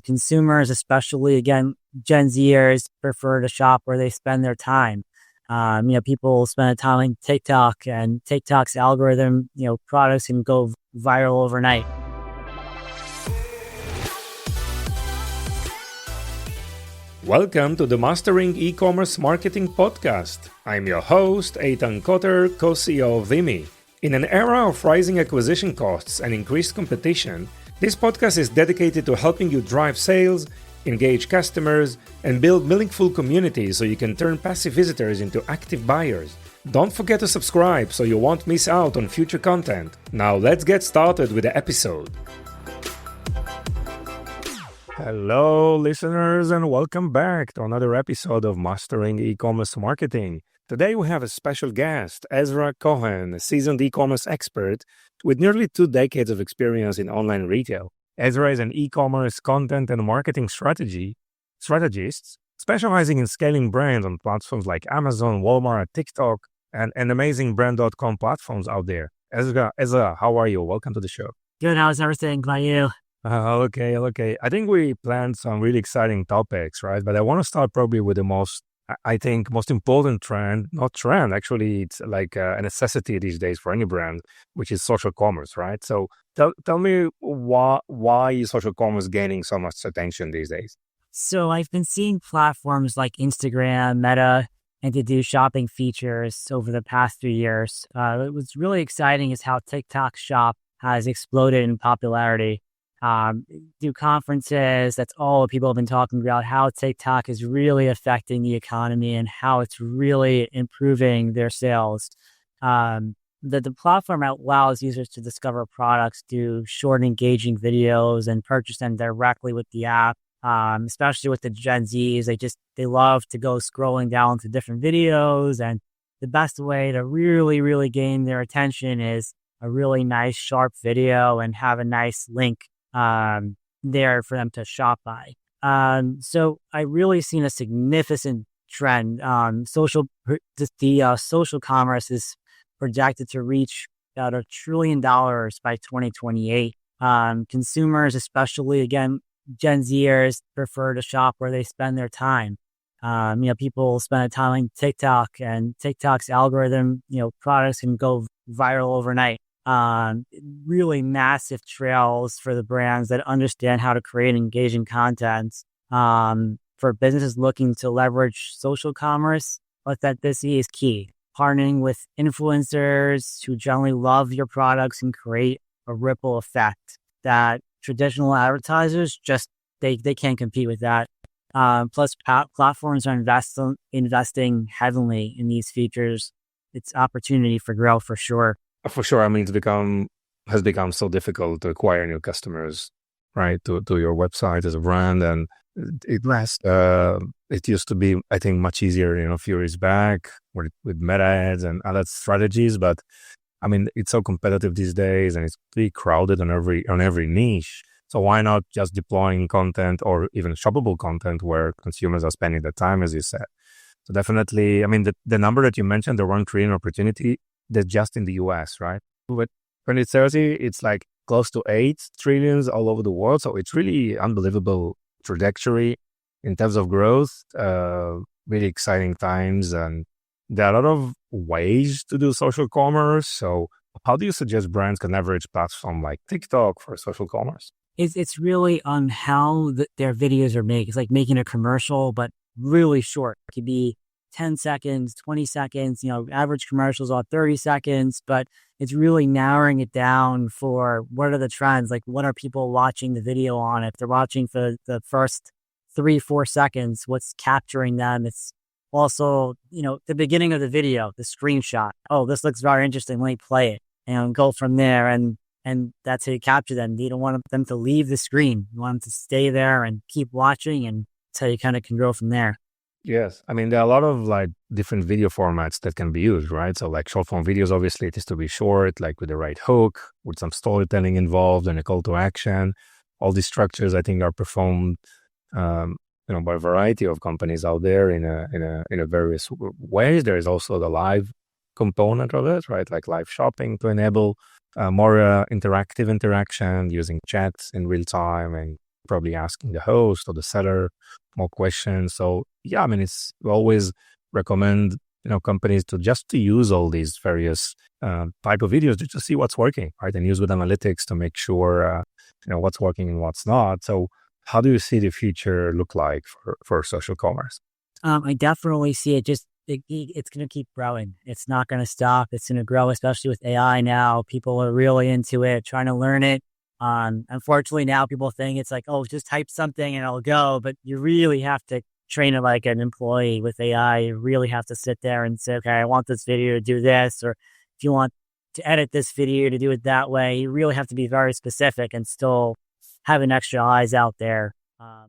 Consumers, especially again, Gen Zers prefer to shop where they spend their time. People spend time on TikTok, and TikTok's algorithm, products can go viral overnight. Welcome to the Mastering eCommerce Marketing Podcast. I'm your host, Eitan Kotter, co-CEO of Vimy. In an era of rising acquisition costs and increased competition, this podcast is dedicated to helping you drive sales, engage customers, and build meaningful communities so you can turn passive visitors into active buyers. Don't forget to subscribe so you won't miss out on future content. Now let's get started with the episode. Hello, listeners, and welcome back to another episode of Mastering eCommerce Marketing. Today we have a special guest, Ezra Cohen, a seasoned e-commerce expert with nearly 2 decades of experience in online retail. Ezra is an e-commerce content and marketing strategist, specializing in scaling brands on platforms like Amazon, Walmart, TikTok, and amazing brand.com platforms out there. Ezra, how are you? Welcome to the show. Good. How's everything by you? Okay. I think we planned some really exciting topics, right? But I want to start probably with the most important trend, actually, it's like a necessity these days for any brand, which is social commerce, right? So tell me why is social commerce gaining so much attention these days? So I've been seeing platforms like Instagram, Meta, and to do shopping features over the past 3 years. What's really exciting is how TikTok Shop has exploded in popularity. Do conferences, that's all people have been talking about, how TikTok is really affecting the economy and how it's really improving their sales. The platform allows users to discover products, do short engaging videos, and purchase them directly with the app. Especially with the Gen Zs, they love to go scrolling down to different videos, and the best way to really gain their attention is a really nice sharp video and have a nice link there for them to shop by. So I really seen a significant trend. Social commerce is projected to reach about $1 trillion by 2028. Consumers, especially again, Gen Zers prefer to shop where they spend their time. People spend time on TikTok, and TikTok's algorithm, products can go viral overnight. Really massive trails for the brands that understand how to create engaging content. For businesses looking to leverage social commerce, authenticity is key. Partnering with influencers who generally love your products and create a ripple effect that traditional advertisers they can't compete with that. Plus, platforms are investing heavily in these features. It's opportunity for growth for sure. For sure. I mean, has become so difficult to acquire new customers, right? To your website as a brand, and it used to be, I think, much easier, a few years back with meta ads and other strategies. But I mean, it's so competitive these days, and it's pretty crowded on every niche. So why not just deploying content or even shoppable content where consumers are spending the time, as you said? So definitely, I mean, the number that you mentioned, the $1 trillion opportunity, that's just in the US, right? But 2030, it's like close to 8 trillions all over the world. So it's really unbelievable trajectory in terms of growth, really exciting times. And there are a lot of ways to do social commerce. So how do you suggest brands can leverage platforms like TikTok for social commerce? It's really on how their videos are made. It's like making a commercial, but really short. It could be 10 seconds, 20 seconds, average commercials are 30 seconds, but it's really narrowing it down for what are the trends, like what are people watching the video on. If they're watching for the first 3-4 seconds, what's capturing them? It's also, the beginning of the video, the screenshot. Oh, this looks very interesting. Let me play it and go from there. And that's how you capture them. You don't want them to leave the screen. You want them to stay there and keep watching, and that's how you kind of can grow from there. Yes. I mean, there are a lot of like different video formats that can be used, right? So like short form videos, obviously it is to be short, like with the right hook, with some storytelling involved and a call to action. All these structures, I think, are performed, by a variety of companies out there in a various ways. There is also the live component of it, right? Like live shopping to enable more interactive interaction using chats in real time and probably asking the host or the seller more questions. So yeah, I mean, we always recommend, companies to use all these various type of videos to see what's working, right? And use with analytics to make sure, what's working and what's not. So how do you see the future look like for social commerce? I definitely see it it's going to keep growing. It's not going to stop. It's going to grow, especially with AI now. People are really into it, trying to learn it. Unfortunately, now people think it's like, oh, just type something and it'll go. But you really have to train it like an employee with AI. You really have to sit there and say, okay, I want this video to do this. Or if you want to edit this video to do it that way, you really have to be very specific and still having extra eyes out there.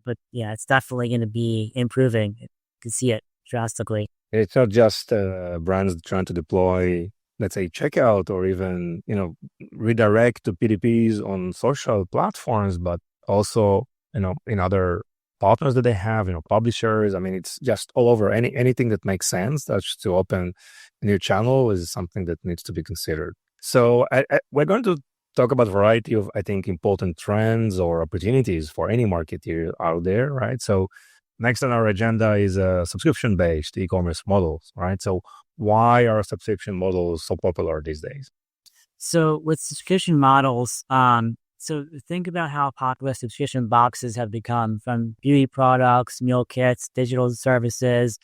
But yeah, it's definitely going to be improving. You can see it drastically. It's not just brands trying to deploy, let's say, checkout or even, redirect to PDPs on social platforms, but also, in other partners that they have, publishers. I mean, it's just all over. Anything that makes sense that's to open a new channel is something that needs to be considered. So we're going to talk about a variety of, I think, important trends or opportunities for any marketer out there, right? So next on our agenda is subscription-based e-commerce models, right? So why are subscription models so popular these days? So with subscription models, so think about how popular subscription boxes have become, from beauty products, meal kits, digital services.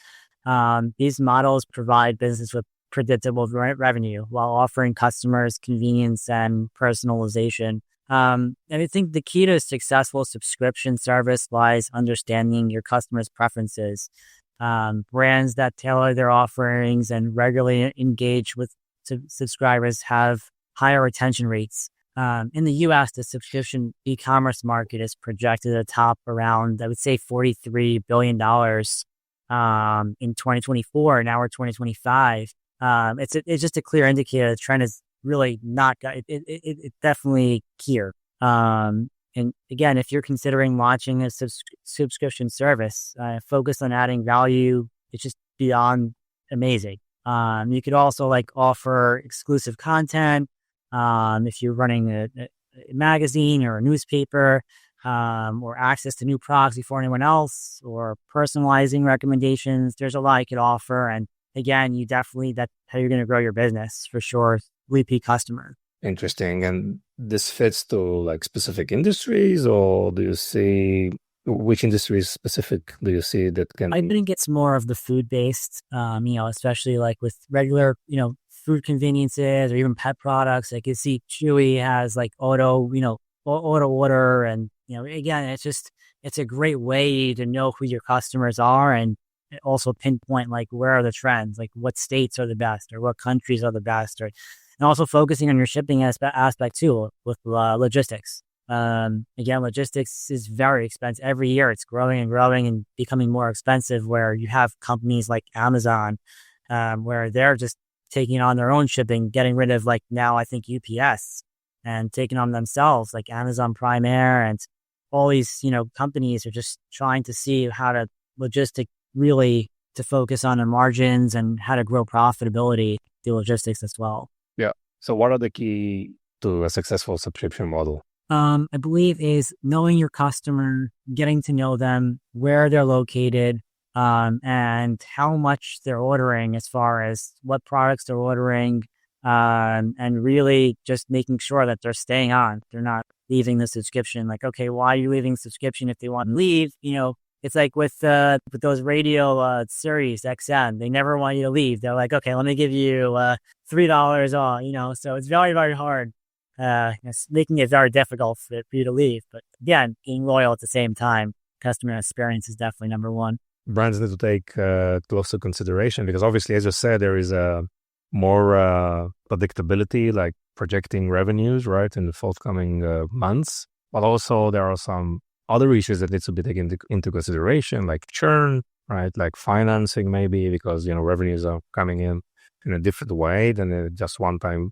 These models provide business with predictable revenue while offering customers convenience and personalization. And I think the key to a successful subscription service lies understanding your customers' preferences. Brands that tailor their offerings and regularly engage with subscribers have higher retention rates. In the US, the subscription e-commerce market is projected to top around, I would say, $43 billion in 2024. Now we're 2025. It's just a clear indicator the trend is really not, it's definitely here. And again, if you're considering launching a subscription service, focus on adding value. It's just beyond amazing. You could also offer exclusive content. If you're running a magazine or a newspaper, or access to new products before anyone else, or personalizing recommendations, there's a lot you could offer. And again, that's how you're going to grow your business for sure. Repeat customer. Interesting. And this fits to specific industries, or do you see which industries specific do you see that can? I think it's more of the food-based, especially with regular, food conveniences or even pet products. Like you see Chewy has auto order. And, again, it's a great way to know who your customers are and also pinpoint where are the trends, what states are the best or what countries are the best, and also focusing on your shipping aspect too with logistics. Again, logistics is very expensive. Every year it's growing and growing and becoming more expensive, where you have companies like Amazon, where they're just taking on their own shipping, getting rid of now I think UPS, and taking on themselves Amazon Prime Air, and all these, companies are just trying to see how to really to focus on the margins and how to grow profitability through logistics as well. Yeah. So what are the key to a successful subscription model? I believe is knowing your customer, getting to know them, where they're located, and how much they're ordering as far as what products they're ordering, and really just making sure that they're staying on. They're not leaving the subscription. Okay, why are you leaving the subscription if they want to leave? It's with those radio series XM, they never want you to leave. They're okay, let me give you $3 off. So it's very, very hard. It's making it very difficult for you to leave. But again, being loyal at the same time, customer experience is definitely number one. Brands need to take closer consideration, because obviously, as you said, there is a more predictability, projecting revenues, right, in the forthcoming months. But also there are some other issues that need to be taken into consideration, like churn, right? Like financing maybe, because, revenues are coming in a different way than just one-time,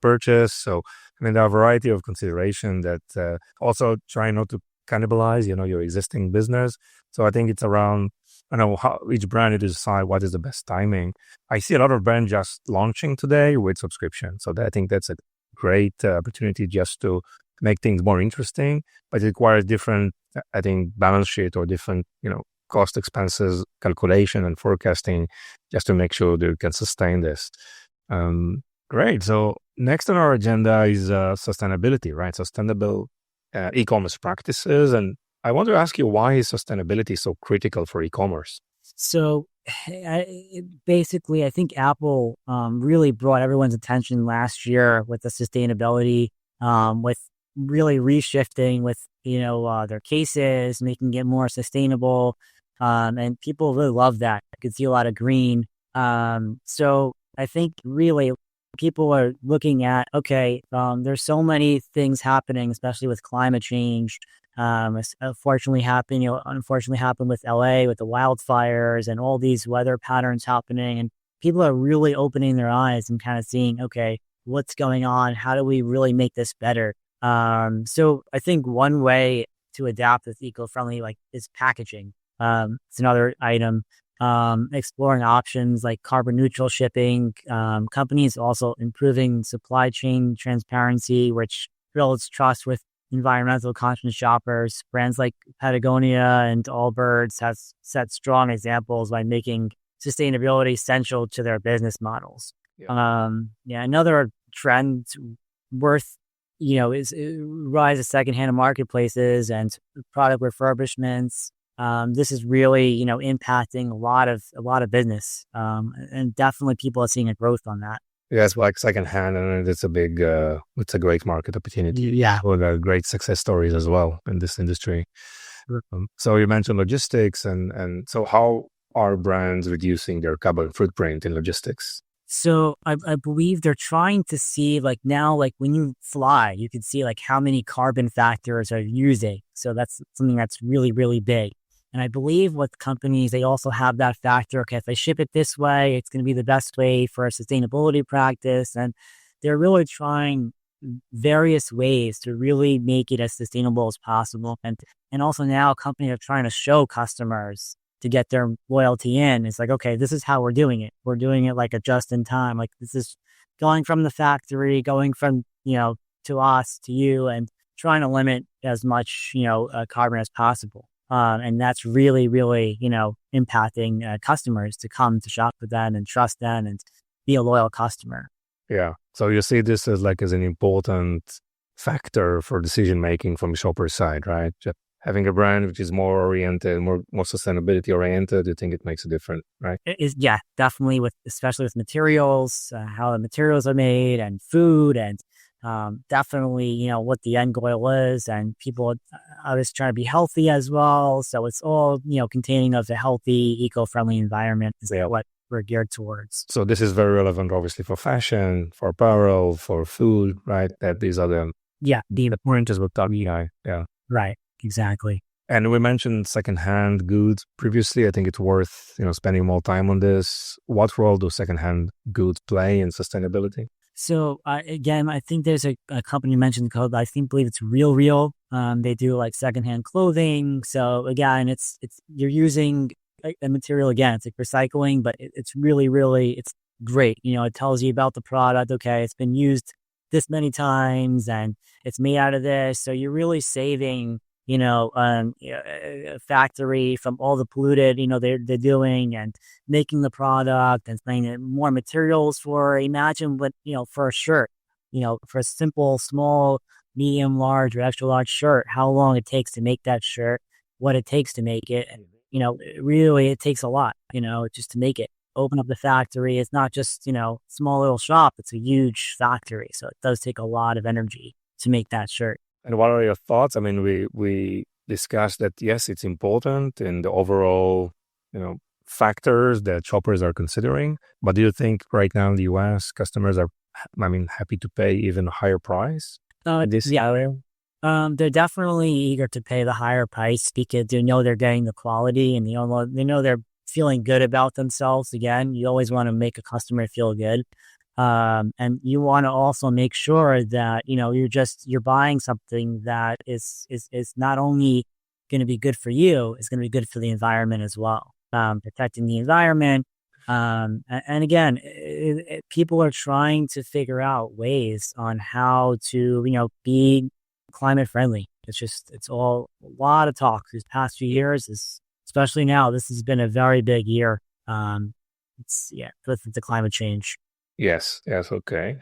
purchase. So, there are a variety of consideration that also try not to cannibalize, your existing business. So I think it's around, how each brand need to decide what is the best timing. I see a lot of brands just launching today with subscription. So I think that's a great opportunity just to make things more interesting, but it requires different, I think, balance sheet or different, cost expenses calculation and forecasting just to make sure that you can sustain this. Great. So next on our agenda is sustainability, right? Sustainable e-commerce practices. And I want to ask you, why is sustainability so critical for e-commerce? So basically, I think Apple really brought everyone's attention last year with the sustainability, with really reshifting with, their cases, making it more sustainable. And people really love that. I could see a lot of green. So I think really people are looking at, okay, there's so many things happening, especially with climate change. Unfortunately happened with LA with the wildfires and all these weather patterns happening. And people are really opening their eyes and kind of seeing, okay, what's going on? How do we really make this better? So I think one way to adapt with eco-friendly is packaging. It's another item. Exploring options like carbon neutral shipping. Companies also improving supply chain transparency, which builds trust with environmental conscious shoppers. Brands like Patagonia and Allbirds have set strong examples by making sustainability central to their business models. Yeah. Another trend worth, is rise of secondhand marketplaces and product refurbishments. This is really, impacting a lot of business. And definitely people are seeing a growth on that. Yes, like secondhand, and it's a great market opportunity. Yeah. With great success stories as well in this industry. So you mentioned logistics, and so how are brands reducing their carbon footprint in logistics? So I believe they're trying to see now, when you fly, you can see how many carbon factors are using. So that's something that's really, really big. And I believe with companies, they also have that factor. Okay, if I ship it this way, it's going to be the best way for a sustainability practice. And they're really trying various ways to really make it as sustainable as possible. And also now companies are trying to show customers to get their loyalty in. It's like, okay, this is how we're doing it. We're doing it like a just in time. Like this is going from the factory, going from, to us, to you, and trying to limit as much, carbon as possible. And that's really, really, impacting customers to come to shop with them and trust them and be a loyal customer. Yeah. So you see this as an important factor for decision making from the shopper side, right? Just having a brand which is more oriented, more sustainability oriented, you think it makes a difference, right? It is, yeah, definitely especially with materials, how the materials are made and food and definitely, what the end goal is, and people are just trying to be healthy as well. So it's all, containing of a healthy, eco-friendly environment is what we're geared towards. So this is very relevant, obviously, for fashion, for apparel, for food, right? That these are the point is what yeah. Right, exactly. And we mentioned secondhand goods previously. I think it's worth, spending more time on this. What role do secondhand goods play in sustainability? So again, I think there's a company mentioned code, but I believe it's Real. They do secondhand clothing. So again, it's you're using a material again. It's recycling, but it's really, really it's great. It tells you about the product. Okay, it's been used this many times and it's made out of this. So you're really saving a factory from all the polluted, they're doing and making the product and finding more materials for, imagine what, for a shirt, for a simple, small, medium, large or extra large shirt, how long it takes to make that shirt, what it takes to make it. And, really it takes a lot, just to make it. Open up the factory. It's not just, small little shop. It's a huge factory. So it does take a lot of energy to make that shirt. And what are your thoughts? I mean, we discussed that, yes, it's important in the overall, factors that shoppers are considering. But do you think right now in the US, customers are, happy to pay even a higher price? They're definitely eager to pay the higher price because they know they're getting the quality and they know they're feeling good about themselves. Again, you always want to make a customer feel good. And you want to also make sure that, you're buying something that is not only going to be good for you, it's going to be good for the environment as well. Protecting the environment. And again, people are trying to figure out ways on how to, be climate friendly. It's all a lot of talk these past few years, especially now. This has been a very big year. With the climate change. Yes, okay.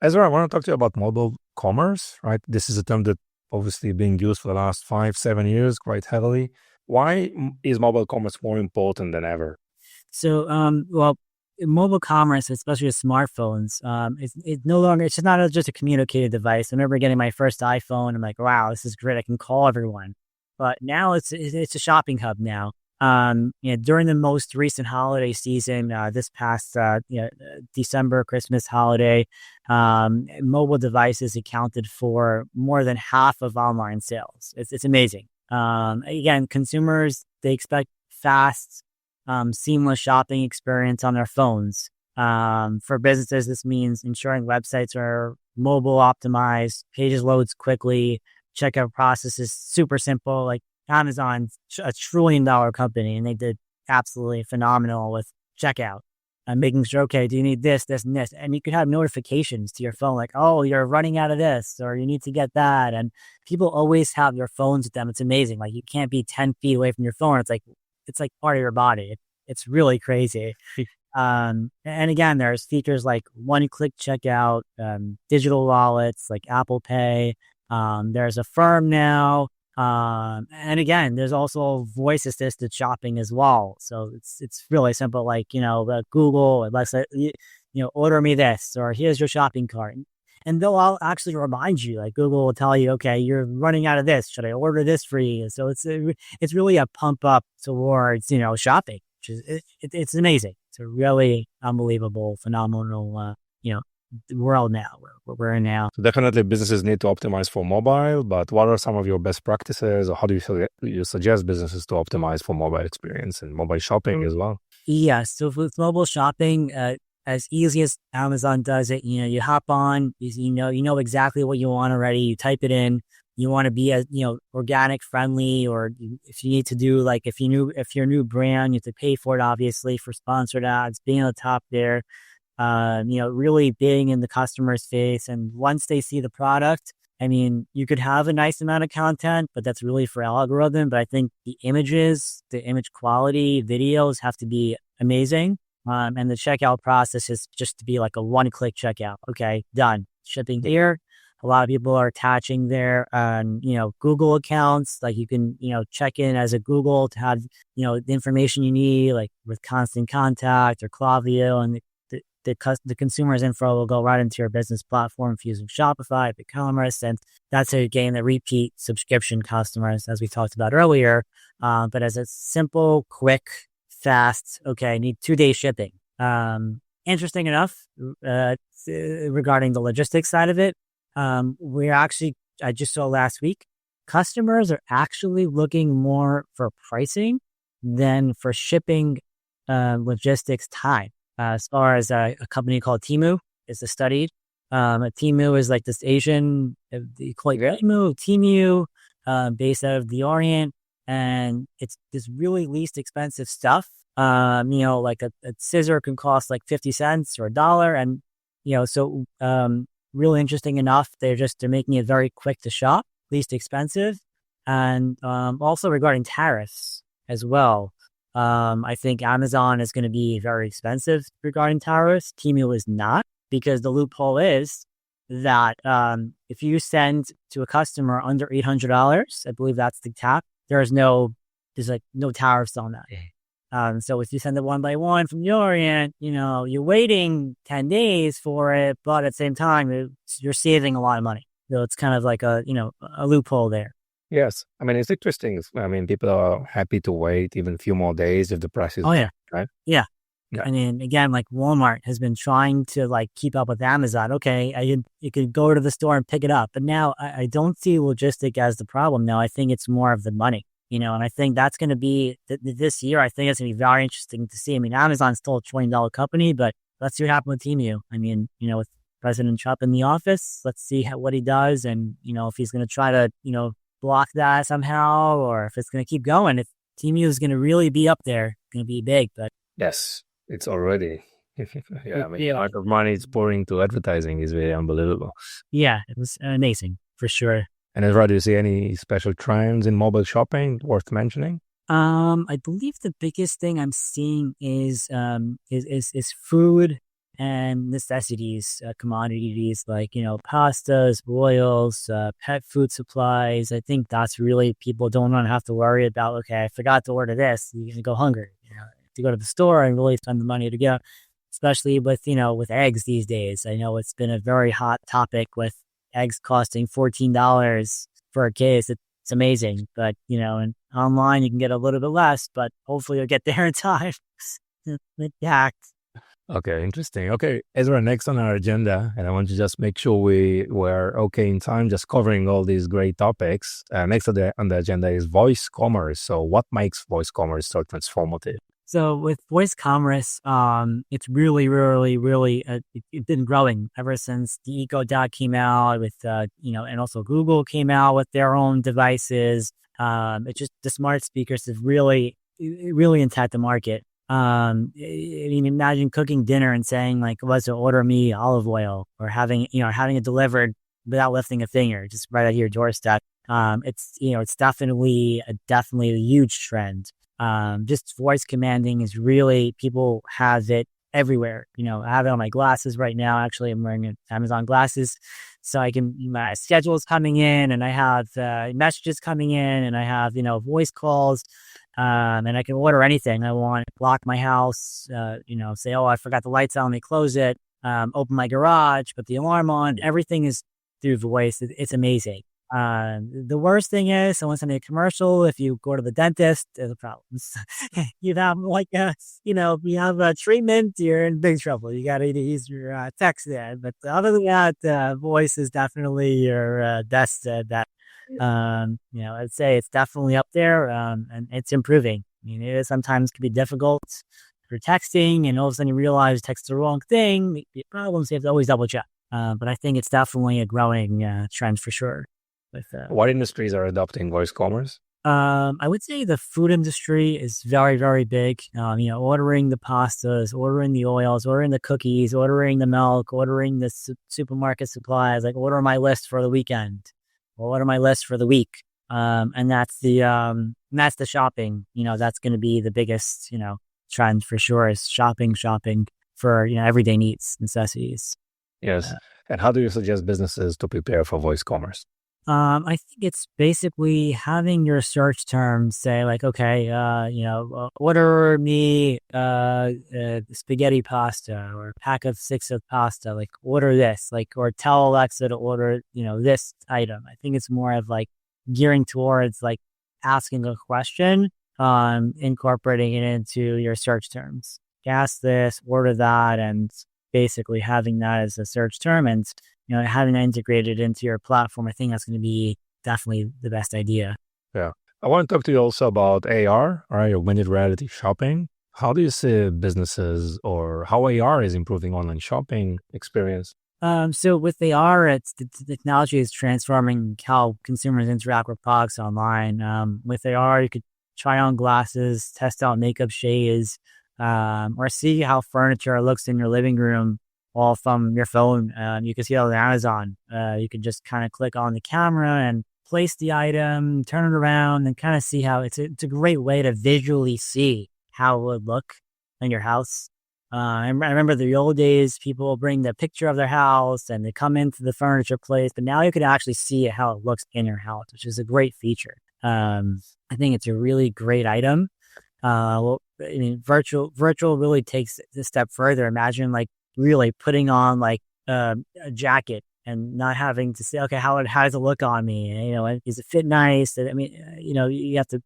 Ezra, I want to talk to you about mobile commerce, right? This is a term that obviously being used for the last 5-7 years quite heavily. Why is mobile commerce more important than ever? So, mobile commerce, especially with smartphones, it's no longer, it's just not just a communicated device. I remember getting my first iPhone. I'm like, wow, this is great. I can call everyone. But now it's a shopping hub now. During the most recent holiday season, this past, December, Christmas holiday, mobile devices accounted for more than half of online sales. It's amazing. Again, consumers, they expect fast, seamless shopping experience on their phones. For businesses, this means ensuring websites are mobile optimized, pages loads quickly, checkout process is super simple. Like Amazon's a $1 trillion company, and they did absolutely phenomenal with checkout. Making sure, okay, do you need this, this, and this? And you could have notifications to your phone like, oh, you're running out of this, or you need to get that. And people always have their phones with them. It's amazing. Like you can't be 10 feet away from your phone. It's like part of your body. It's really crazy. And again, there's features like one-click checkout, digital wallets like Apple Pay. There's Affirm now. And again, there's also voice assisted shopping as well. So it's really simple. Like, Google, let's say, order me this, or here's your shopping cart. And they'll all actually remind you, like Google will tell you, okay, you're running out of this. Should I order this for you? So it's really a pump up towards, shopping, which is, it's amazing. It's a really unbelievable, phenomenal, world now where we're in now. So definitely businesses need to optimize for mobile, but what are some of your best practices, or how do you suggest businesses to optimize for mobile experience and mobile shopping as well? Yeah. So with mobile shopping, as easy as Amazon does it, you hop on, you know exactly what you want already. You type it in. You want to be organic friendly, or if you need to do like if you're a new brand, you have to pay for it, obviously, for sponsored ads, being on the top there. Really being in the customer's face. And once they see the product, I mean, you could have a nice amount of content, but that's really for algorithm. But I think the image quality, videos have to be amazing. And the checkout process is just to be like a one-click checkout. Okay, done. Shipping here. A lot of people are attaching their, Google accounts. Like you can, check in as a Google to have, the information you need, like with Constant Contact or Colavita, and the consumer's info will go right into your business platform if using Shopify, eCommerce, and that's a game that repeat subscription customers, as we talked about earlier. But as a simple, quick, fast, okay, I need 2-day shipping. Interesting enough, regarding the logistics side of it, I just saw last week, customers are actually looking more for pricing than for shipping logistics time. As far as a company called Temu is studied. Temu is like this Asian, they call it Temu, based out of the Orient, and it's this really least expensive stuff. Like a scissor can cost like 50 cents or $1, and really interesting enough, they're making it very quick to shop, least expensive, and also regarding tariffs as well. I think Amazon is going to be very expensive regarding tariffs. Temu is not, because the loophole is that if you send to a customer under $800, I believe that's the cap, there's no tariffs on that. So if you send it one by one from the Orient, you're waiting 10 days for it, but at the same time, you're saving a lot of money. So it's kind of like a loophole there. Yes. I mean, it's interesting. I mean, people are happy to wait even a few more days if the price is right. Yeah. I mean, again, like Walmart has been trying to like keep up with Amazon. Okay, you could go to the store and pick it up. But now I don't see logistic as the problem. Now I think it's more of the money, and I think that's going to be this year. I think it's going to be very interesting to see. I mean, Amazon's still a $1 trillion company, but let's see what happens with Temu. I mean, with President Trump in the office, let's see what he does. And, if he's going to try to, block that somehow, or if it's going to keep going. If Temu is going to really be up there, it's going to be big. But yes, it's already. I mean, a lot of money is pouring to advertising is very unbelievable. Yeah, it was amazing for sure. And Ezra, do you see any special trends in mobile shopping worth mentioning? I believe the biggest thing I'm seeing is food and necessities, commodities like, pastas, oils, pet food supplies. I think that's really, people don't want to have to worry about, okay, I forgot to order this. You're going to go hungry, to go to the store and really spend the money to go, especially with, with eggs these days. I know it's been a very hot topic with eggs costing $14 for a case. It's amazing, but and online you can get a little bit less, but hopefully you'll get there in time. Yeah. Okay, interesting. Okay, Ezra, next on our agenda, and I want to just make sure we're okay in time, just covering all these great topics. Next on the agenda is voice commerce. So what makes voice commerce so transformative? So with voice commerce, it's really, really, really, it's been growing ever since the Eco Dot came out with, and also Google came out with their own devices. It's just the smart speakers have really, really attacked the market. I mean, imagine cooking dinner and saying like, "Was order me olive oil," or having it delivered without lifting a finger, just right at your doorstep. It's definitely a huge trend. Just voice commanding is really, people have it everywhere. I have it on my glasses right now. Actually, I'm wearing Amazon glasses, so my schedule is coming in, and I have messages coming in, and I have voice calls, and I can order anything I want. Lock my house, say, oh, I forgot the lights on, let me close it. Open my garage, put the alarm on. Everything is through voice. It's amazing. The worst thing is someone sending a commercial. If you go to the dentist, there's problems. You have you have a treatment, you're in big trouble. You got to use your text there. But other than that, voice is definitely your best bet. I'd say it's definitely up there, and it's improving. I mean, it sometimes can be difficult for texting, and all of a sudden you realize text the wrong thing. Problems, you have to always double check. But I think it's definitely a growing trend for sure. What industries are adopting voice commerce? I would say the food industry is very, very big. Ordering the pastas, ordering the oils, ordering the cookies, ordering the milk, ordering the supermarket supplies, like order my list for the weekend, or order my list for the week. And that's the shopping. That's going to be the biggest, trend for sure, is shopping for, everyday needs, necessities. Yes. And how do you suggest businesses to prepare for voice commerce? I think it's basically having your search terms say like, okay, order me spaghetti pasta, or a pack of 6 of pasta, like order this, like, or tell Alexa to order, this item. I think it's more of like gearing towards like asking a question, incorporating it into your search terms. Ask this, order that, and basically having that as a search term, and having that integrated into your platform. I think that's going to be definitely the best idea. Yeah. I want to talk to you also about AR, right? Augmented reality shopping. How do you see businesses, or how AR is improving online shopping experience? So with AR, the technology is transforming how consumers interact with products online. With AR, you could try on glasses, test out makeup shades, or see how furniture looks in your living room, all from your phone. You can see it on Amazon. You can just kind of click on the camera and place the item, turn it around, and kind of see how it's a great way to visually see how it would look in your house. I remember the old days, people bring the picture of their house and they come into the furniture place, but now you can actually see how it looks in your house, which is a great feature. I think it's a really great item. Virtual really takes it a step further. Imagine like really putting on like a jacket and not having to say, okay, how does it look on me? Does it fit nice? I mean, you have to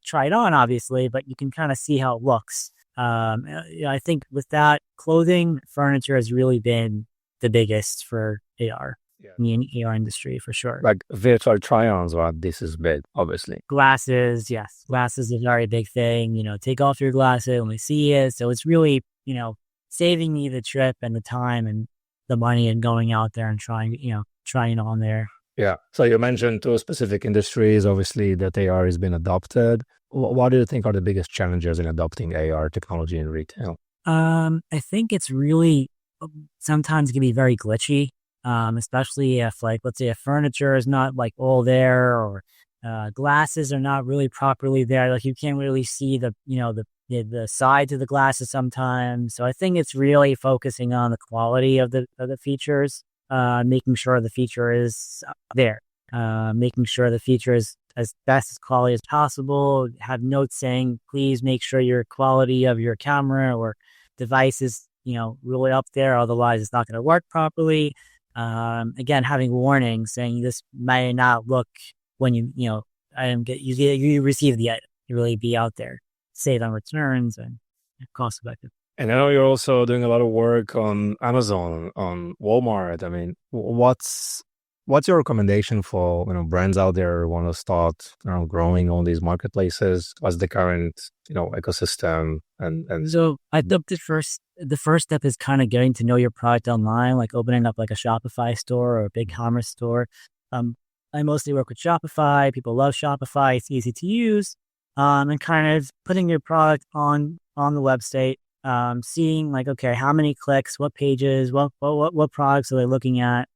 try it on, obviously, but you can kind of see how it looks. I think with that, clothing, furniture has really been the biggest for AR. Yeah. In the AR industry, for sure. Like virtual try-ons, this is big, obviously. Glasses, yes. Glasses is a very big thing. Take off your glasses when we see it. So it's really, saving me the trip and the time and the money and going out there and trying it on there. Yeah. So you mentioned 2 specific industries, obviously, that AR has been adopted. What do you think are the biggest challenges in adopting AR technology in retail? I think it's really sometimes can be very glitchy. especially if like, let's say, if furniture is not like all there, or glasses are not really properly there. Like you can't really see the sides of the glasses sometimes. So I think it's really focusing on the quality of the features, making sure the feature is there, making sure the feature is as best as quality as possible. Have notes saying, please make sure your quality of your camera or device is, really up there. Otherwise it's not going to work properly. Again, having warnings saying this may not look when you receive the item, you really be out there, save on returns and cost effective. And I know you're also doing a lot of work on Amazon, on Walmart. I mean, what's your recommendation for brands out there who want to start growing on these marketplaces? What's the current ecosystem? And So I think the first step is kind of getting to know your product online, like opening up like a Shopify store or a big commerce store. I mostly work with Shopify. People love Shopify. It's easy to use. And kind of putting your product on the website, seeing like, okay, how many clicks, what pages, what products are they looking at?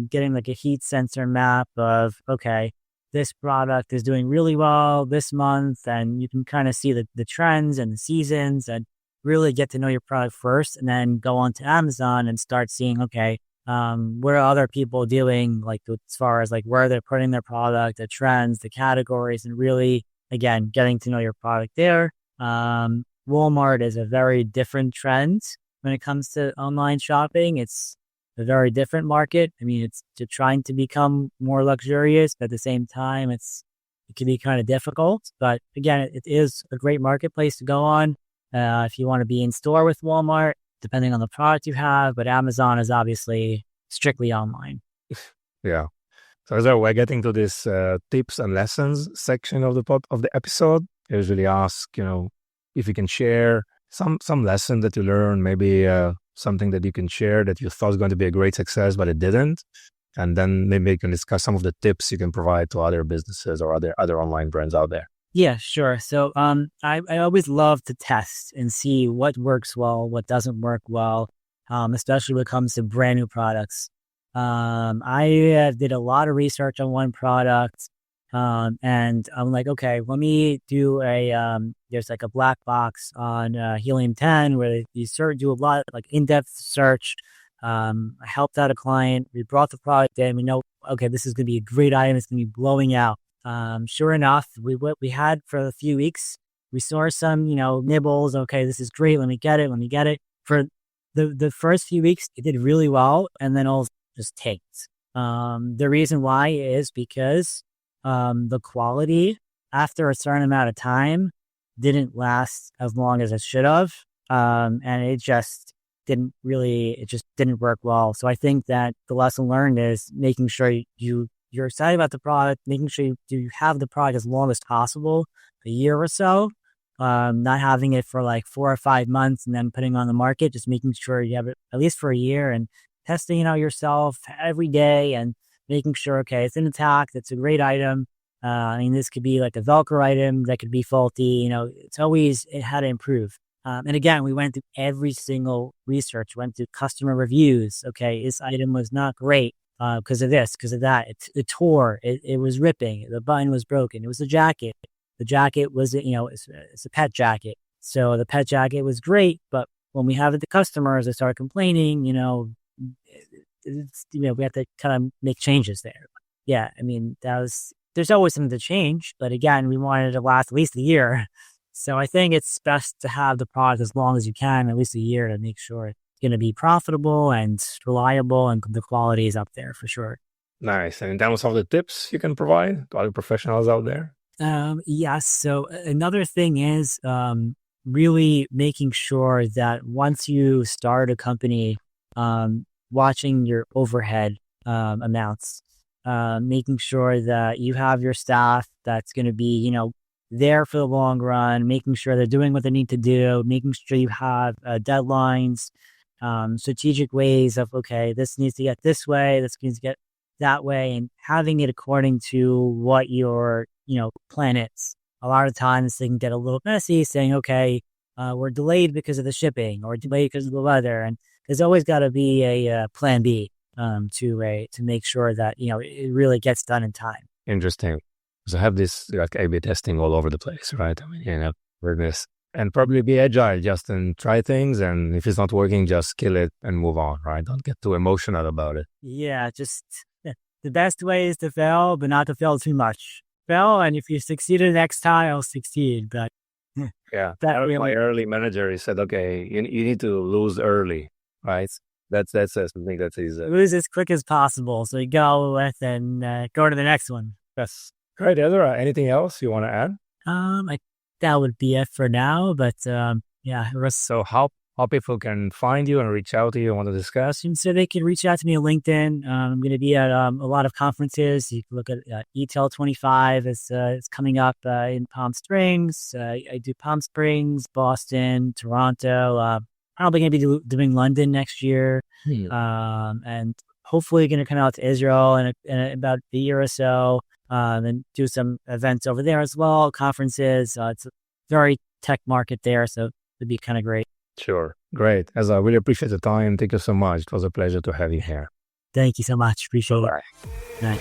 Getting like a heat sensor map of, okay, this product is doing really well this month, and you can kind of see the trends and the seasons, and really get to know your product first, and then go on to Amazon and start seeing, okay, what are other people doing, like as far as like where they're putting their product, the trends, the categories, and really, again, getting to know your product there. Walmart is a very different trend when it comes to online shopping. It's a very different market. I mean, it's trying to become more luxurious, but at the same time, it can be kind of difficult. But again, it is a great marketplace to go on if you want to be in store with Walmart, depending on the product you have. But Amazon is obviously strictly online. Yeah. So as we're getting to this tips and lessons section of the episode, I usually ask, if you can share some lesson that you learned, maybe something that you can share that you thought was going to be a great success, but it didn't. And then maybe you can discuss some of the tips you can provide to other businesses or other online brands out there. Yeah, sure. So I always love to test and see what works well, what doesn't work well, especially when it comes to brand new products. I did a lot of research on one product, and I'm like, okay, let me do there's like a black box on Helium 10 where you do a lot of like in-depth search. I helped out a client. We brought the product in. We know, okay, this is going to be a great item. It's going to be blowing out. Sure enough, we had for a few weeks, we saw some, nibbles. Okay, this is great. Let me get it. For the first few weeks, it did really well. And then all just tanked. The reason why is because the quality after a certain amount of time didn't last as long as it should have. And it just didn't work well. So I think that the lesson learned is making sure you're excited about the product, making sure you have the product as long as possible, a year or so, not having it for like 4 or 5 months and then putting it on the market, just making sure you have it at least for a year and testing it out yourself every day and making sure, okay, it's intact, it's a great item. This could be like a Velcro item that could be faulty, it had to improve. And again, we went through every single research, went through customer reviews. Okay, this item was not great because of this, because of that. It tore, it was ripping, the button was broken. It was a jacket. The jacket was, it's a pet jacket. So the pet jacket was great, but when we have it to customers, they start complaining, we have to kind of make changes there. Yeah, there's always something to change, but again, we wanted it to last at least a year. So I think it's best to have the product as long as you can, at least a year, to make sure it's going to be profitable and reliable and the quality is up there for sure. Nice. And in terms of the tips you can provide to other professionals out there? Yes. So another thing is really making sure that once you start a company, watching your overhead amounts, making sure that you have your staff that's going to be, there for the long run, making sure they're doing what they need to do, making sure you have deadlines, strategic ways of, okay, this needs to get this way, this needs to get that way, and having it according to what your, plan is. A lot of times they can get a little messy saying, okay, we're delayed because of the shipping or delayed because of the weather. And there's always got to be a plan B. to make sure that, it really gets done in time. Interesting. So have this like A/B testing all over the place, right? I mean, weirdness. And probably be agile, just and try things. And if it's not working, just kill it and move on, right? Don't get too emotional about it. Yeah, just the best way is to fail, but not to fail too much. Fail, and if you succeed the next time, I'll succeed. But yeah, my early manager, he said, okay, you need to lose early, right? That's something that is lose as quick as possible, so you go with and go to the next one. Yes. Great, Ezra. Anything else you want to add? That would be it for now. But yeah. So how people can find you and reach out to you and want to discuss? So they can reach out to me on LinkedIn. I'm going to be at a lot of conferences. You can look at eTail 25. It's coming up in Palm Springs. I do Palm Springs, Boston, Toronto. Probably going to be doing London next year. And hopefully going to come out to Israel in about a year or so. And do some events over there as well, conferences. It's a very tech market there, so it'd be kind of great. Sure. Great. Ezra, I really appreciate the time. Thank you so much. It was a pleasure to have you here. Thank you so much. Appreciate it. Bye.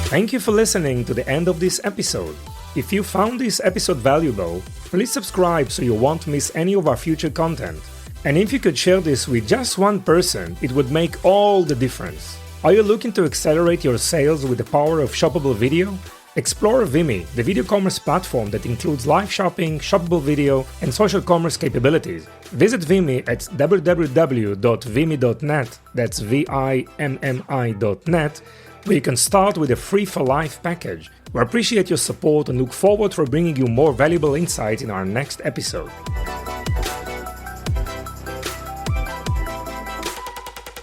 Thank you for listening to the end of this episode. If you found this episode valuable, please subscribe so you won't miss any of our future content. And if you could share this with just one person, it would make all the difference. Are you looking to accelerate your sales with the power of shoppable video? Explore Vimeo, the video commerce platform that includes live shopping, shoppable video, and social commerce capabilities. Visit Vimeo at www.vimeo.net, that's VIMMI.net, where you can start with a free for life package. We appreciate your support and look forward for bringing you more valuable insights in our next episode.